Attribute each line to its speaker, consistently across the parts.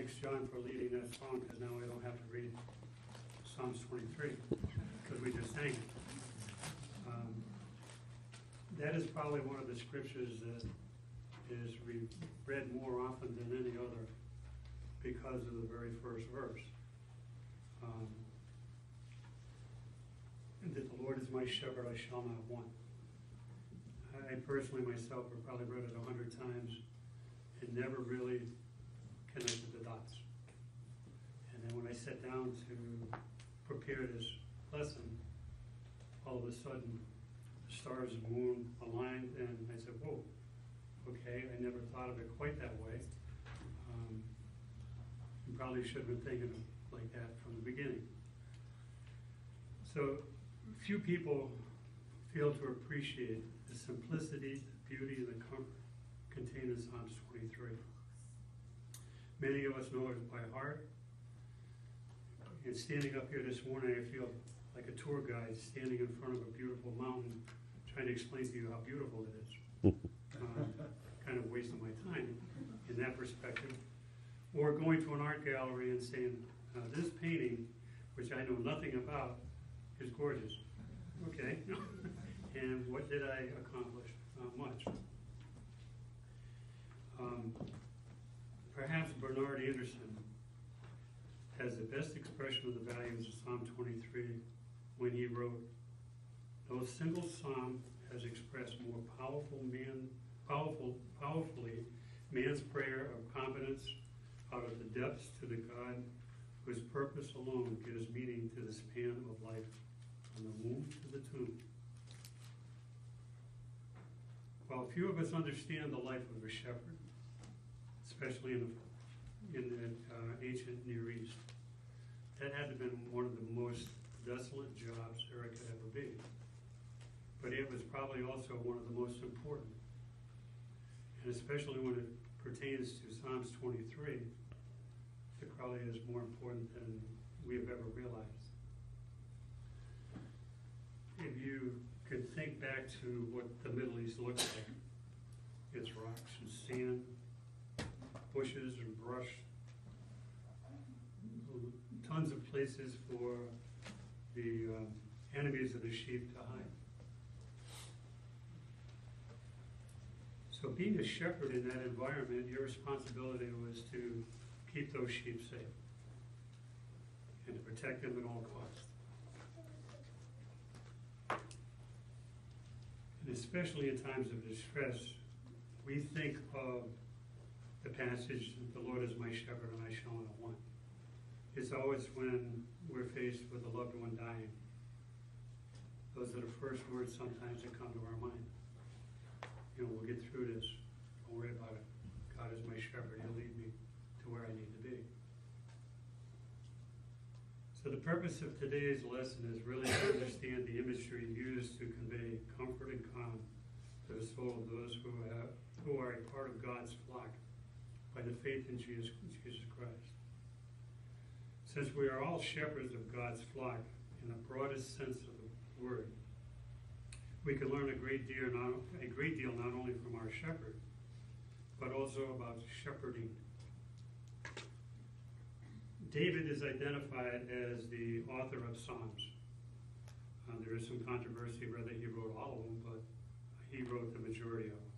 Speaker 1: thanks, John, for leading that song, because now I don't have to read Psalms 23, because we just sang it. That is probably one of the scriptures that is read more often than any other because of the very first verse. That the Lord is my shepherd, I shall not want. I personally myself have probably read it 100 times and never really connected the dots. And then when I sat down to prepare this lesson, all of a sudden the stars and moon aligned, and I said, whoa, okay, I never thought of it quite that way. You probably should have been thinking of it like that from the beginning. So few people fail to appreciate the simplicity, the beauty, and the comfort contained in Psalms 23. Many of us know it by heart. And standing up here this morning, I feel like a tour guide standing in front of a beautiful mountain trying to explain to you how beautiful it is. Kind of wasting my time in that perspective. Or going to an art gallery and saying, this painting, which I know nothing about, is gorgeous. Okay. And what did I accomplish? Not much. Perhaps Bernard Anderson has the best expression of the values of Psalm 23 when he wrote, "No single psalm has expressed more powerfully man's prayer of confidence out of the depths to the God whose purpose alone gives meaning to the span of life, from the womb to the tomb." While few of us understand the life of a shepherd, especially in the ancient Near East, that had to have been one of the most desolate jobs there could ever be. But it was probably also one of the most important. And especially when it pertains to Psalms 23, it probably is more important than we have ever realized. If you could think back to what the Middle East looks like, it's rocks and sand, bushes and brush, tons of places for the enemies of the sheep to hide. So being a shepherd in that environment, your responsibility was to keep those sheep safe and to protect them at all costs. And especially in times of distress, we think of the passage, "The Lord is my shepherd and I shall not want." It's always when we're faced with a loved one dying. Those are the first words sometimes that come to our mind. You know, we'll get through this. Don't worry about it. God is my shepherd. He'll lead me to where I need to be. So the purpose of today's lesson is really to understand the imagery used to convey comfort and calm to the soul of those who are a part of God's flock by the faith in Jesus Christ. Since we are all shepherds of God's flock in the broadest sense of the word, we can learn a great deal not only from our shepherd, but also about shepherding. David is identified as the author of Psalms. There is some controversy whether he wrote all of them, but he wrote the majority of them.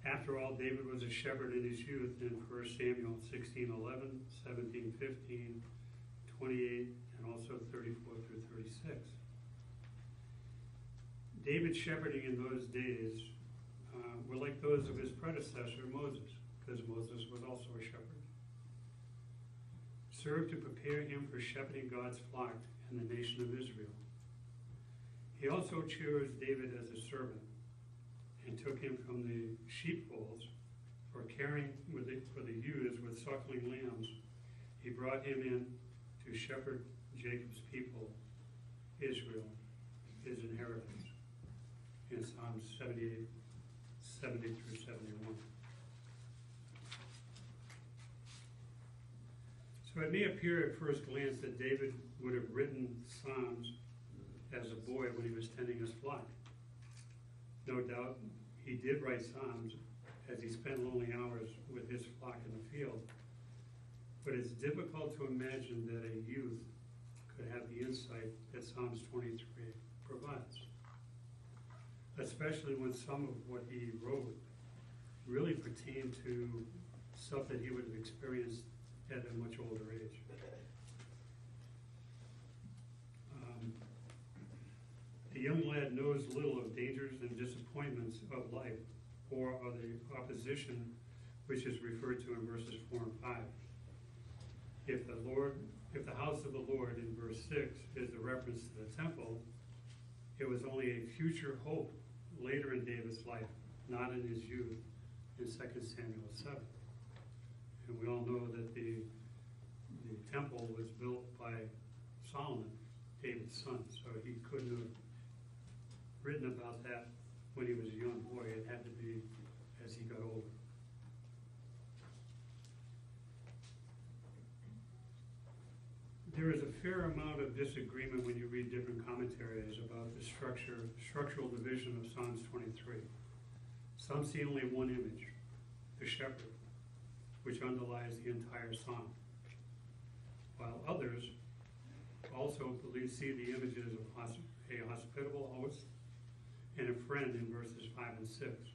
Speaker 1: After all, David was a shepherd in his youth in 1 Samuel 16:11, 17:15, 28, and also 34 through 36. David's shepherding in those days were like those of his predecessor, Moses, because Moses was also a shepherd. Served to prepare him for shepherding God's flock and the nation of Israel. He also chose David as a servant and took him from the sheepfolds for caring for the ewes with suckling lambs. He brought him in to shepherd Jacob's people, Israel, his inheritance, in Psalms 78, 70 through 71. So it may appear at first glance that David would have written Psalms as a boy when he was tending his flock. No doubt he did write Psalms as he spent lonely hours with his flock in the field. But it's difficult to imagine that a youth could have the insight that Psalms 23 provides, especially when some of what he wrote really pertained to stuff that he would have experienced at a much older age. The young lad knows little of dangers and disappointments of life or of the opposition which is referred to in verses 4 and 5. If the house of the Lord in verse 6 is the reference to the temple, it was only a future hope later in David's life, not in his youth in 2 Samuel 7. And we all know that the temple was built by Solomon, David's son, so he couldn't have written about that when he was a young boy. It had to be as he got older. There is a fair amount of disagreement when you read different commentaries about the structural division of Psalms 23. Some see only one image, the shepherd, which underlies the entire psalm, while others also see the images of a hospitable host and a friend in verses 5 and 6.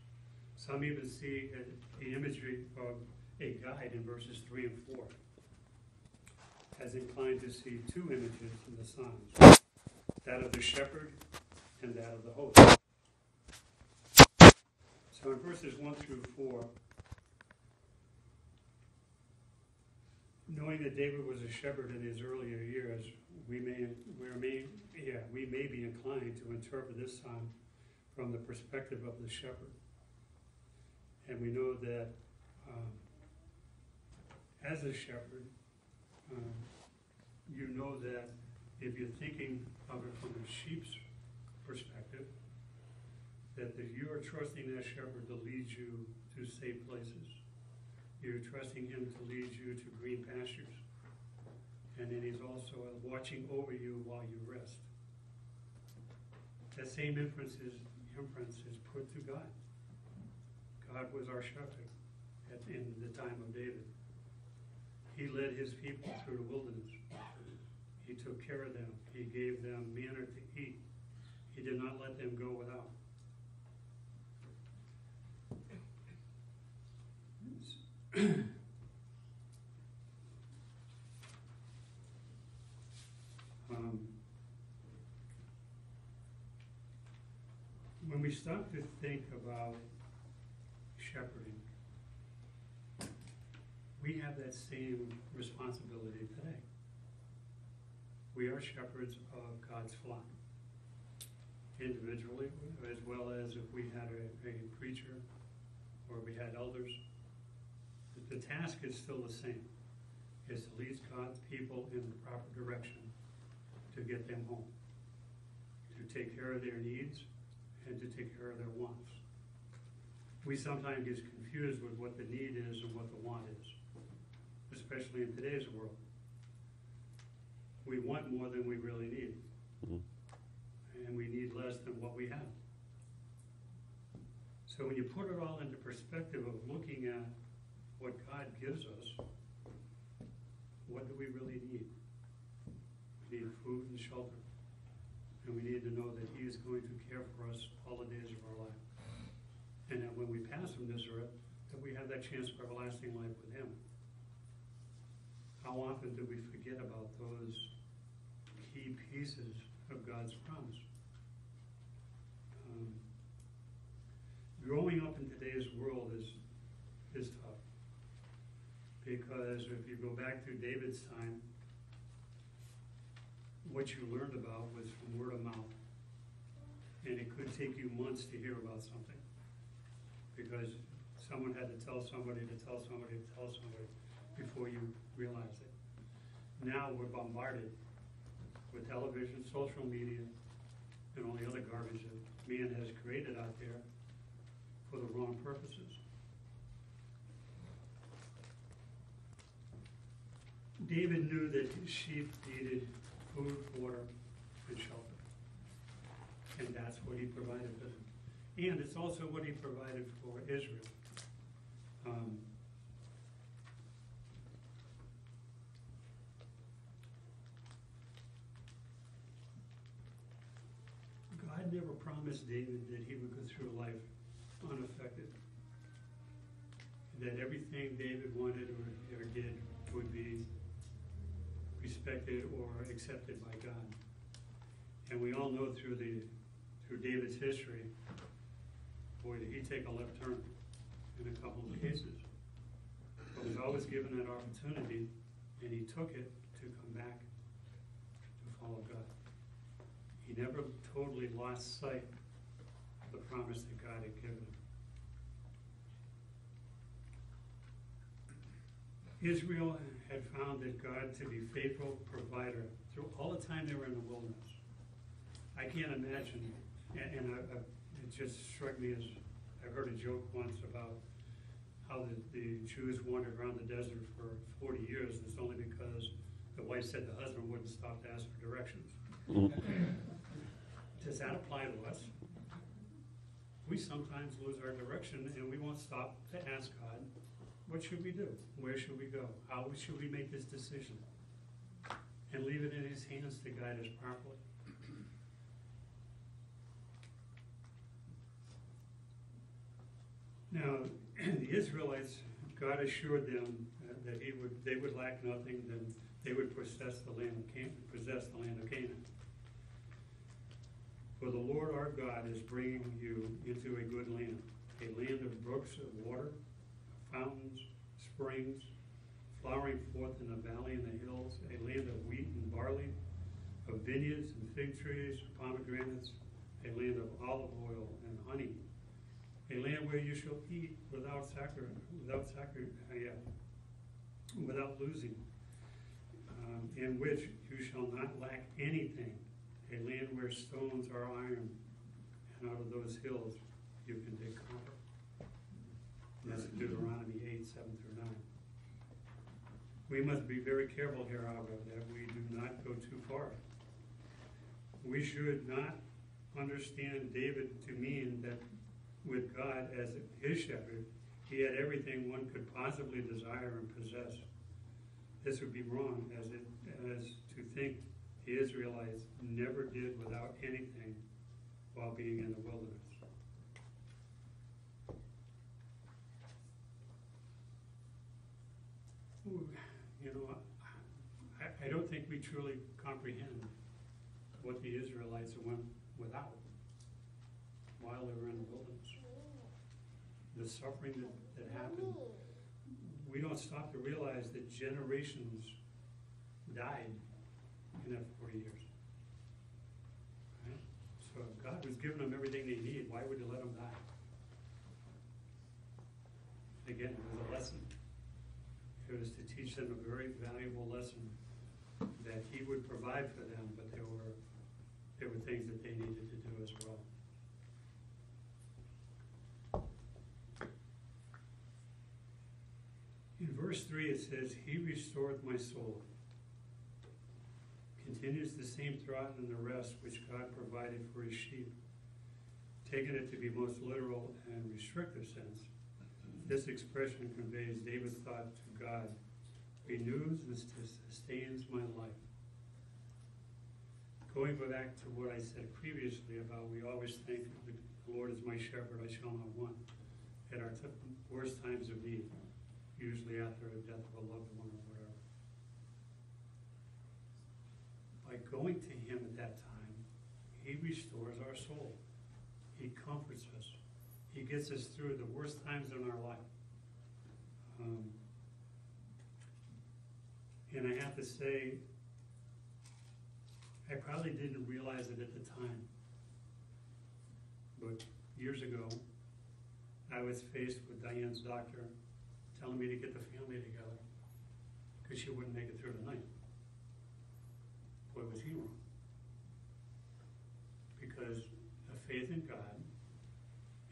Speaker 1: Some even see the imagery of a guide in verses 3 and 4, as inclined to see two images in the Psalms, that of the shepherd and that of the host. So in verses 1 through 4, knowing that David was a shepherd in his earlier years, we may be inclined to interpret this psalm from the perspective of the shepherd. And we know that as a shepherd, you know that if you're thinking of it from a sheep's perspective, that you are trusting that shepherd to lead you to safe places. You're trusting him to lead you to green pastures. And then he's also watching over you while you rest. That same inference is put to God. God was our shepherd in the time of David. He led his people through the wilderness. He took care of them. He gave them manna to eat. He did not let them go without. When we stop to think about shepherding, we have that same responsibility today. We are shepherds of God's flock, individually, as well as if we had a preacher or we had elders. The task is still the same, is to lead God's people in the proper direction to get them home, to take care of their needs and to take care of their wants. We sometimes get confused with what the need is and what the want is, especially in today's world. We want more than we really need, and we need less than what we have. So when you put it all into perspective of looking at what God gives us, what do we really need? We need food and shelter. And we need to know that he is going to care for us all the days of our life. And that when we pass from this earth, that we have that chance for everlasting life with him. How often do we forget about those key pieces of God's promise? Growing up in today's world is tough. Because if you go back to David's time, what you learned about was from word of mouth. And it could take you months to hear about something. Because someone had to tell somebody to tell somebody to tell somebody before you realized it. Now we're bombarded with television, social media, and all the other garbage that man has created out there for the wrong purposes. David knew that his sheep needed food, water, and shelter. And that's what he provided for them. And it's also what he provided for Israel. God never promised David that he would go through life unaffected. That everything David wanted or did would be respected or accepted by God. And we all know through David's history, boy, did he take a left turn in a couple of cases. But was always given that opportunity, and he took it to come back to follow God. He never totally lost sight of the promise that God had given him. Israel had found that God to be faithful provider through all the time they were in the wilderness. I can't imagine, and it just struck me as I heard a joke once about how the Jews wandered around the desert for 40 years. It's only because the wife said the husband wouldn't stop to ask for directions. Does that apply to us? We sometimes lose our direction and we won't stop to ask God, what should we do? Where should we go? How should we make this decision? And leave it in his hands to guide us properly. Now, the Israelites, God assured them that they would lack nothing, then they would possess the land of Canaan. For the Lord our God is bringing you into a good land, a land of brooks of water, fountains, springs, flowering forth in the valley and the hills, a land of wheat and barley, of vineyards and fig trees, pomegranates, a land of olive oil and honey, a land where you shall eat without losing, in which you shall not lack anything, a land where stones are iron, and out of those hills you can dig copper. And that's in Deuteronomy 8, 7 through 9. We must be very careful here, however, that we do not go too far. We should not understand David to mean that with God as his shepherd, he had everything one could possibly desire and possess. This would be wrong, as to think the Israelites never did without anything while being in the wilderness. You know, I don't think we truly comprehend what the Israelites went without while they were in the wilderness. The suffering that happened. We don't stop to realize that generations died in that 40 years. Right? So if God was giving them everything they need, why would he let them die? Again, it was a lesson. It was to teach them a very valuable lesson that he would provide for them, but there were things that they needed to do as well. In verse 3 it says, he restored my soul. Continues the same thought in the rest which God provided for his sheep. Taking it to be most literal and restrictive sense, this expression conveys David's thought to God, renews and sustains my life. Going back to what I said previously about we always think the Lord is my shepherd, I shall not want, at our worst times of need, usually after the death of a loved one or whatever. By going to him at that time, he restores our soul. He comforts us. He gets us through the worst times in our life. And I have to say, I probably didn't realize it at the time. But years ago, I was faced with Diane's doctor telling me to get the family together because she wouldn't make it through the night. Boy, was he wrong. Because of faith in God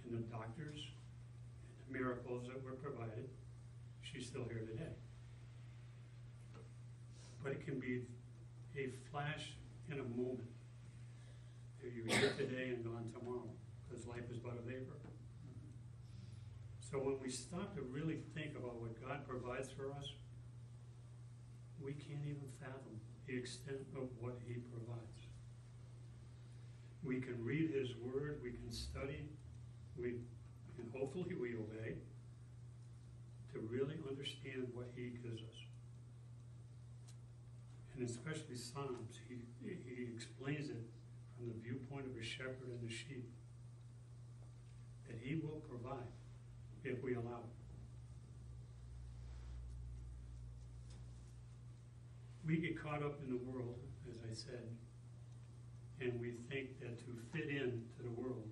Speaker 1: and the doctors and the miracles that were provided, she's still here today. But it can be a flash in a moment. You're here today and gone tomorrow, because life is but a vapor. So when we stop to really think about what God provides for us, we can't even fathom the extent of what He provides. We can read His Word, we can study, and hopefully we obey to really understand what He gives us. And especially Psalms, he explains it from the viewpoint of a shepherd and the sheep, that He will provide if we allow it. We get caught up in the world, as I said, and we think that to fit in to the world,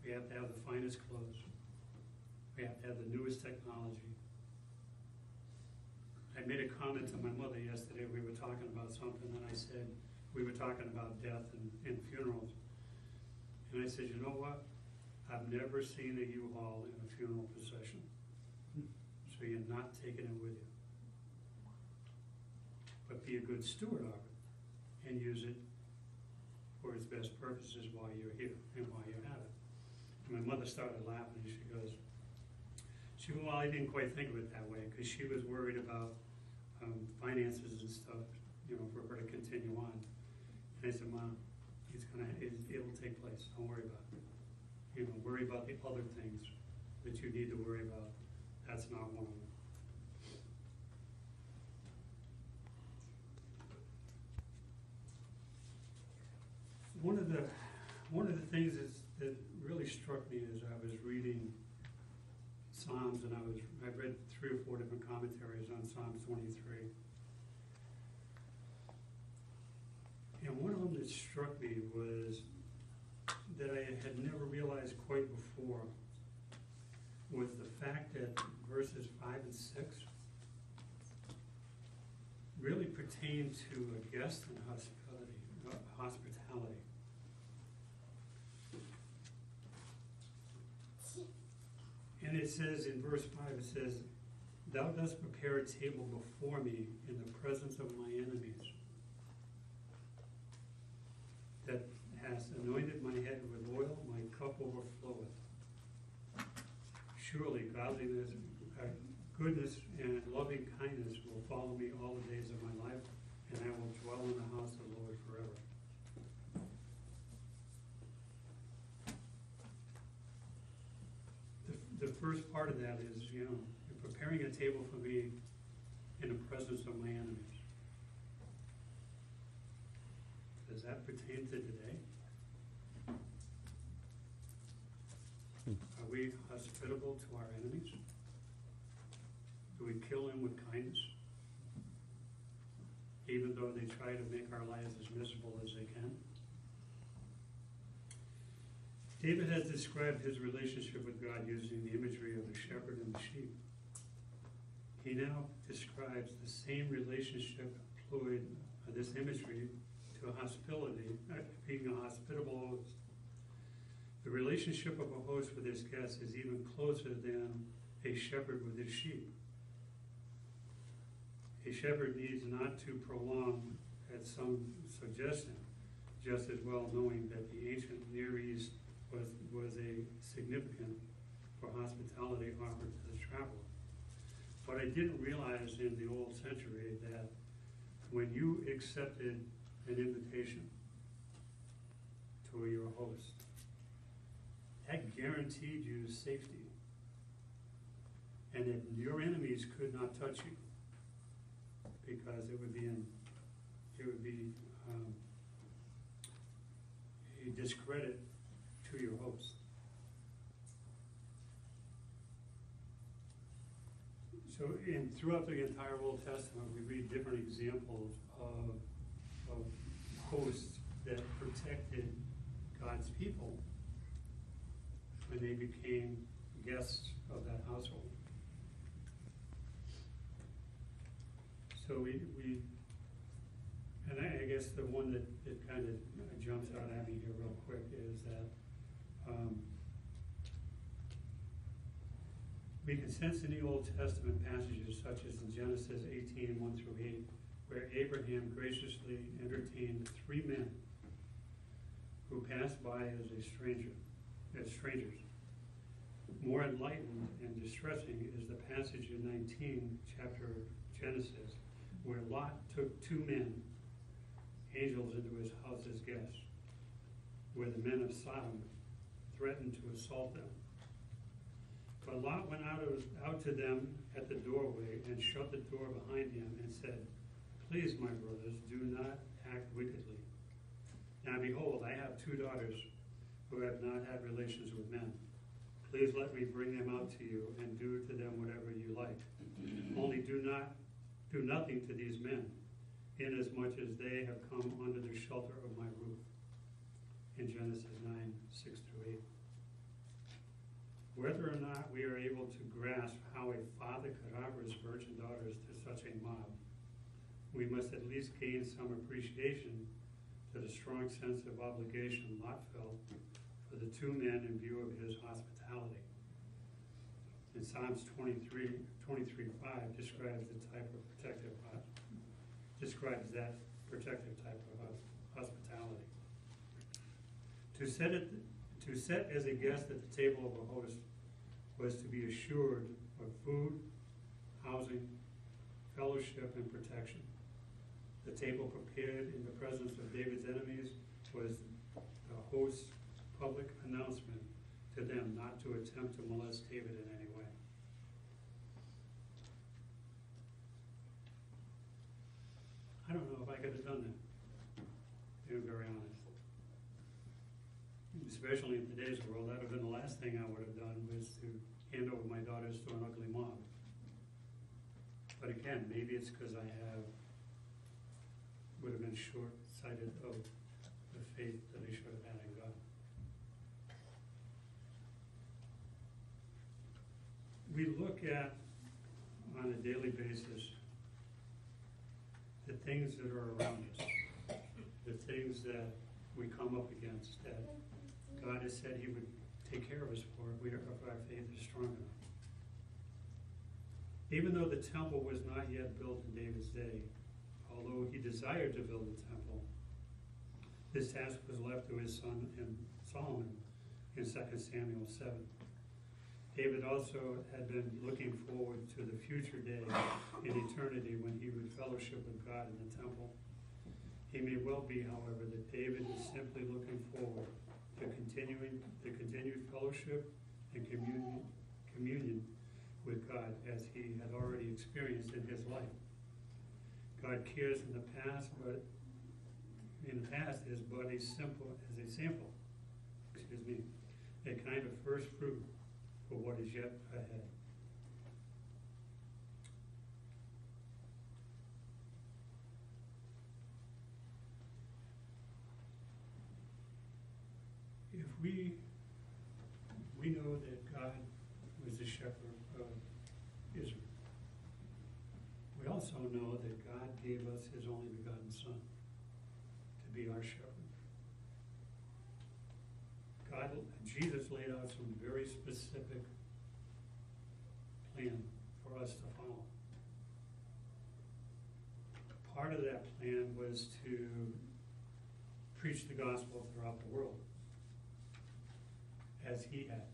Speaker 1: we have to have the finest clothes. We have to have the newest technology. I made a comment to my mother yesterday. We were talking about something, and I said, we were talking about death and funerals. And I said, you know what? I've never seen a U-Haul in a funeral procession. So you're not taking it with you. But be a good steward of it and use it for its best purposes while you're here and while you have it. And my mother started laughing, and she goes, well, I didn't quite think of it that way, because she was worried about finances and stuff, for her to continue on. And I said, Mom, it'll take place. Don't worry about it. Worry about the other things that you need to worry about. That's not one of them. One of the things that really struck me as I was reading Psalms, and I read 3 or 4 different commentaries on Psalms 23. And one of them that struck me was that I had never realized quite before was the fact that verses 5 and 6 really pertain to a guest and hospitality. And it says in verse 5, it says, Thou dost prepare a table before me in the presence of my enemies, that hast anointed my head with oil, my cup overfloweth. Surely godliness, goodness and loving kindness will follow me all the days of my life, and I will dwell in the house of the Lord forever. The first part of that is, you're preparing a table for me in the presence of my enemies. Does that pertain to today? Are we hospitable to our enemies? Do we kill them with kindness? Even though they try to make our lives as miserable as they can? David has described his relationship with God using the imagery of the shepherd and the sheep. He now describes the same relationship employed, this imagery, to hospitality, being a hospitable host. The relationship of a host with his guests is even closer than a shepherd with his sheep. A shepherd needs not to prolong, at some suggestion, just as well knowing that the ancient Near East was a significant for hospitality offered to the traveler. But I didn't realize in the old century that when you accepted an invitation to your host, that guaranteed you safety, and that your enemies could not touch you, because it would be a discredit to your host. So throughout the entire Old Testament, we read different examples of hosts that protected God's people when they became guests of that household. So and I guess the one that kind of jumps out at me here real quick is that we can sense in the Old Testament passages such as in Genesis 18, 1 through 8, where Abraham graciously entertained 3 men who passed by as strangers. More enlightened and distressing is the passage in 19, chapter Genesis, where Lot took 2 men, angels, into his house as guests, where the men of Sodom threatened to assault them. But Lot went out to them at the doorway and shut the door behind him and said, "Please, my brothers, do not act wickedly. Now behold, I have 2 daughters who have not had relations with men. Please let me bring them out to you and do to them whatever you like. Only do nothing to these men, inasmuch as they have come under the shelter of my roof." In Genesis 9, 6 through 8. Whether or not we are able to grasp how a father could offer his virgin daughters to such a mob, we must at least gain some appreciation to the strong sense of obligation Lot felt for the 2 men in view of his hospitality. In Psalms 23:5 describes that protective type of hospitality. To sit as a guest at the table of a host was to be assured of food, housing, fellowship, and protection. The table prepared in the presence of David's enemies was the host's public announcement to them not to attempt to molest David in any way. I don't know if I could have done that, to be very honest. Especially in today's world, that would have been the last thing I would have done, was to hand over my daughters to an ugly mob. But again, maybe it's because I would have been short-sighted of the faith that I should have had in God. We look at, on a daily basis, the things that are around us, the things that we come up against, that God has said He would take care of us for if our faith is strong enough. Even though the temple was not yet built in David's day, although he desired to build a temple, this task was left to his son Solomon in 2 Samuel 7. David also had been looking forward to the future day in eternity when he would fellowship with God in the temple. It may well be, however, that David is simply looking forward to the continued fellowship and communion with God as he had already experienced in his life. God cares in the past is but a sample, a kind of first fruit for what is yet ahead. If we know that God was the shepherd of Israel, we also know that God gave us His only begotten Son to be our shepherd. Jesus laid out some very specific plan for us to follow. Part of that plan was to preach the gospel throughout the world, as He had.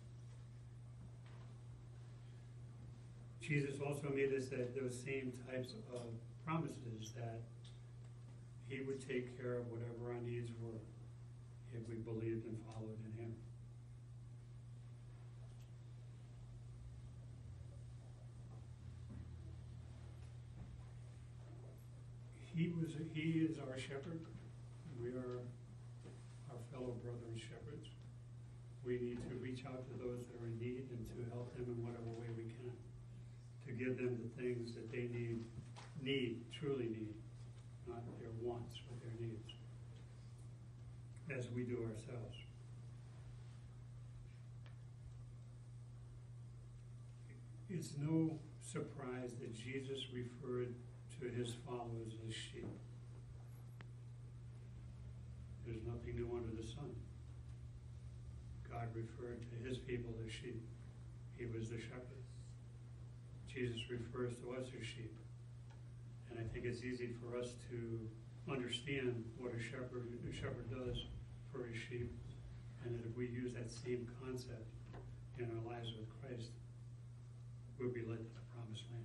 Speaker 1: Jesus also made us that those same types of promises, that He would take care of whatever our needs were if we believed and followed in Him. He is our shepherd. We are our fellow brothers truths. We need to reach out to those that are in need and to help them in whatever way we can, to give them the things that they truly need, not their wants, but their needs, as we do ourselves. It's no surprise that Jesus referred to his followers as sheep. There's nothing new under the sun. God referred to his people as sheep. He was the shepherd. Jesus refers to us as sheep. And I think it's easy for us to understand what a shepherd does for his sheep, and that if we use that same concept in our lives with Christ, we'll be led to the promised land.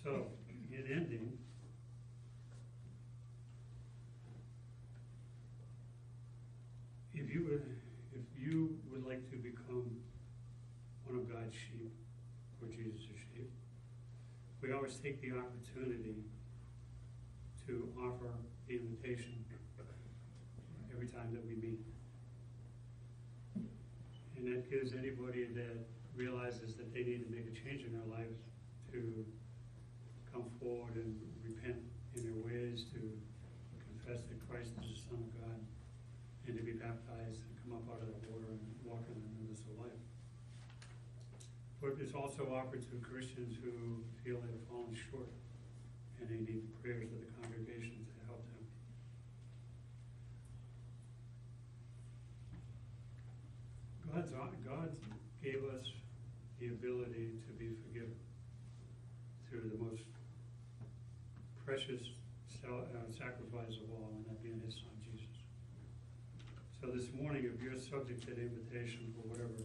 Speaker 1: So, in ending, if you would like to become one of God's sheep, or Jesus' sheep, we always take the opportunity to offer the invitation every time that we meet. And that gives anybody that realizes that they need to make a change in their lives to come forward and repent in their ways, to confess that Christ is the Son of God, and to be baptized and come up out of the water and walk in the newness of life. But it's also offered to Christians who feel they've fallen short and they need the prayers of the congregation to help them. God gave us the ability to be forgiven through the most precious sacrifice of all, and that being His Son, Jesus. So this morning, if you're subject to the invitation for whatever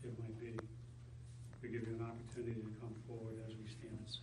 Speaker 1: it might be, we give you an opportunity to come forward as we stand and sing.